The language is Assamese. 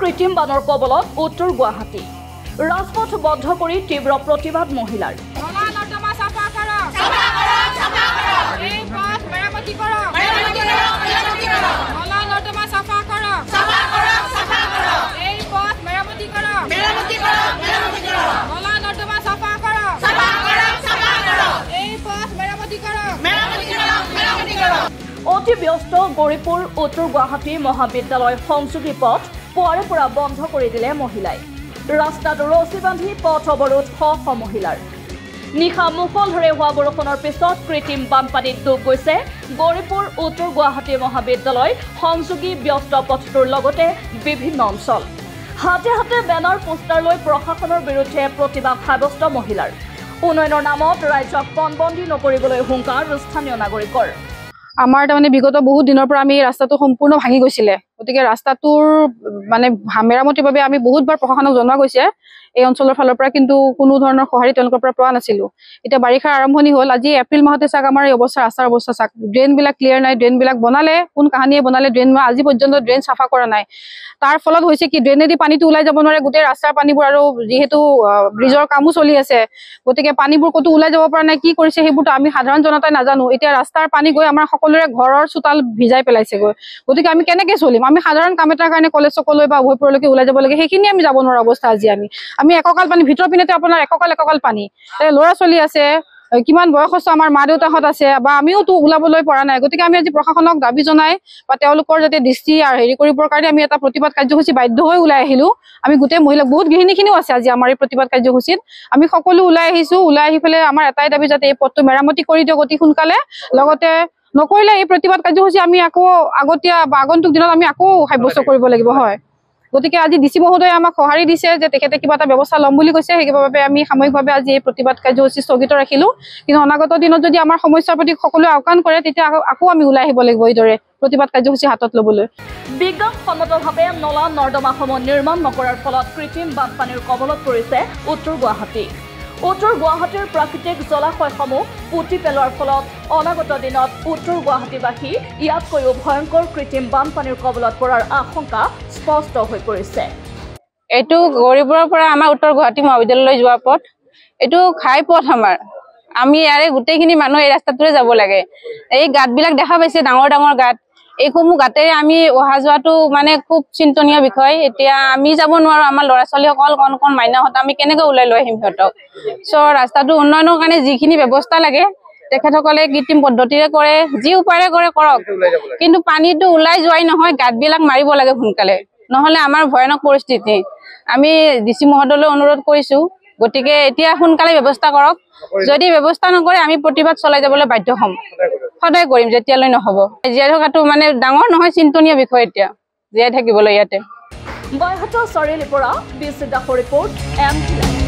কৃত্ৰিম বানৰ কবলত উত্তৰ গুৱাহাটী ৰাজপথ বন্ধ কৰি তীব্ৰ প্ৰতিবাদ মহিলাৰ অতি ব্যস্ত গৌৰীপুৰ উত্তৰ গুৱাহাটী মহাবিদ্যালয় সংযোগী পথ পুৱাৰে পৰা বন্ধ কৰি দিলে মহিলাই ৰাস্তাত ৰছী বান্ধি পথ অৱৰোধ শ মহিলাৰ নিশা মুষলধাৰে হোৱা বৰষুণৰ পিছত কৃত্ৰিম বানপানীত ডুব গৈছে গৌৰীপুৰ উত্তৰ গুৱাহাটী মহাবিদ্যালয় সংযোগী ব্যস্ত পথটোৰ লগতে বিভিন্ন অঞ্চল হাতে হাতে বেনাৰ পোষ্টাৰ লৈ প্ৰশাসনৰ বিৰুদ্ধে প্ৰতিবাদ সাব্যস্ত মহিলাৰ উন্নয়নৰ নামত ৰাজ্যক পণবন্দী নকৰিবলৈ হুংকাৰ স্থানীয় নাগৰিকৰ আমাৰ তাৰমানে বিগত বহুত দিনৰ পৰা আমি ৰাস্তাটো সম্পূৰ্ণ ভাঙি গৈছিলে গতিকে ৰাস্তাটোৰ মানে মেৰামতিৰ বাবে আমি বহুতবাৰ প্ৰশাসনক জনোৱা গৈছে এই অঞ্চলৰ ফালৰ পৰা কিন্তু কোনো ধৰণৰ সঁহাৰি তেওঁলোকৰ পৰা পোৱা নাছিলো এতিয়া বাৰিষাৰ আৰম্ভণি হ'ল আজি এপ্ৰিল মাহতে চাক আমাৰ এই অৱস্থা ৰাস্তাৰ অৱস্থা চাক ড্ৰেইনবিলাক ক্লিয়াৰ নাই ড্ৰেইনবিলাক বনালে কোন কাহানিয়ে বনালে ড্ৰেইন আজি পৰ্যন্ত ড্ৰেইন চাফা কৰা নাই তাৰ ফলত হৈছে কি ড্ৰেইনেদি পানীটো ওলাই যাব নোৱাৰে গোটেই ৰাস্তাৰ পানীবোৰ আৰু যিহেতু ব্ৰিজৰ কামো চলি আছে গতিকে পানীবোৰ ক'তো ওলাই যাব পৰা নাই কি কৰিছে সেইবোৰতো আমি সাধাৰণ জনতাই নাজানো এতিয়া ৰাস্তাৰ পানী গৈ আমাৰ সকলোৰে ঘৰৰ চোতাল ভিজাই পেলাইছেগৈ গতিকে আমি কেনেকৈ চলিম আমি সাধাৰণ কাম এটাৰ কাৰণে কলেজ চকলৈ বা উভয়পুৰলৈকে ওলাই যাব লাগে সেইখিনি আমি যাব নোৱাৰা অৱস্থা আজি আমি এককাল পানী ভিতৰ পিনেতে আপোনাৰ এককাল পানী ল'ৰা ছোৱালী আছে কিমান বয়সস্থ আমাৰ মা দেউতাহঁত আছে বা আমিওতো ওলাবলৈ পৰা নাই গতিকে আমি আজি প্ৰশাসনক দাবী জনাই বা তেওঁলোকৰ যাতে দৃষ্টি আৰু হেৰি কৰিবৰ কাৰণে আমি এটা প্ৰতিবাদ কাৰ্যসূচী বাধ্য হৈ ওলাই আহিলো আমি গোটেই মহিলা বহুত গৃহিণীখিনিও আছে আজি আমাৰ এই প্ৰতিবাদ কাৰ্যসূচীত আমি সকলো ওলাই আহিছো ওলাই আহি পেলাই আমাৰ এটাই দাবী যাতে এই পথটো মেৰামতি কৰি দিয়ক অতি সোনকালে লগতে নকৰিলে এই প্ৰতিবাদ কাৰ্যসূচী আমি আকৌ আগতীয়া বা আগন্তুক দিনত আমি আকৌ সাব্যস্ত কৰিব লাগিব হয় গতিকে আজি ডিচি মহোদয়ে আমাক সঁহাৰি দিছে যে তেখেতে কিবা এটা ব্যৱস্থা ল'ম বুলি কৈছে সেইবাবে আমি সাময়িকভাৱে আজি এই প্ৰতিবাদ কাৰ্যসূচী স্থগিত ৰাখিলো কিন্তু অনাগত দিনত যদি আমাৰ সমস্যাৰ প্ৰতি সকলোৱে আওকাণ কৰে তেতিয়া আকৌ আমি ওলাই আহিব লাগিব এইদৰে প্ৰতিবাদ কাৰ্যসূচী হাতত ল'বলৈ বিজ্ঞানসন্মতভাৱে নলা নৰ্দমাসমূহ নিৰ্মাণ নকৰাৰ ফলত কৃত্ৰিম বানপানীৰ কবলত পৰিছে উত্তৰ গুৱাহাটীৰ প্ৰাকৃতিক জলাশয়সমূহ পুতি পেলোৱাৰ ফলত অনাগত দিনত উত্তৰ গুৱাহাটীবাসী ইয়াতকৈও ভয়ংকৰ কৃত্ৰিম বানপানীৰ কবলত পৰাৰ আশংকা স্পষ্ট হৈ পৰিছে এইটো গৌৰীপুৰৰ পৰা আমাৰ উত্তৰ গুৱাহাটী মহাবিদ্যালয়লৈ যোৱা পথ এইটো ঘাই পথ আমাৰ আমি ইয়াৰে গোটেইখিনি মানুহ এই ৰাস্তাটোৰে যাব লাগে এই গাঁতবিলাক দেখা পাইছে ডাঙৰ ডাঙৰ গাঁত এইসমূহ গাঁতেৰে আমি অহা যোৱাটো মানে খুব চিন্তনীয় বিষয় এতিয়া আমি যাব নোৱাৰো আমাৰ ল'ৰা ছোৱালীসকল কণ মাইনাহঁত আমি কেনেকৈ ওলাই লৈ আহিম সিহঁতক ৰাস্তাটো উন্নয়নৰ কাৰণে যিখিনি ব্যৱস্থা লাগে তেখেতসকলে কৃত্ৰিম পদ্ধতিৰে কৰে যি উপায়েৰে কৰে কৰক কিন্তু পানীটো ওলাই যোৱাই নহয় গাঁতবিলাক মাৰিব লাগে সোনকালে নহলে আমাৰ ভয়ানক পৰিস্থিতি আমি ডিচি মহোদয়লৈ অনুৰোধ কৰিছো গতিকে এতিয়া সোনকালে ব্যৱস্থা কৰক যদি ব্যৱস্থা নকৰে আমি প্ৰতিবাদ চলাই যাবলৈ বাধ্য হ'ম সদায় কৰিম যেতিয়ালৈ নহ'ব জীয়াই থকাটো মানে ডাঙৰ নহয় চিন্তনীয় বিষয় এতিয়া জীয়াই থাকিবলৈ ইয়াতে বয়সত চাৰিআলিৰ পৰা বিচিদা ৰিপৰ্ট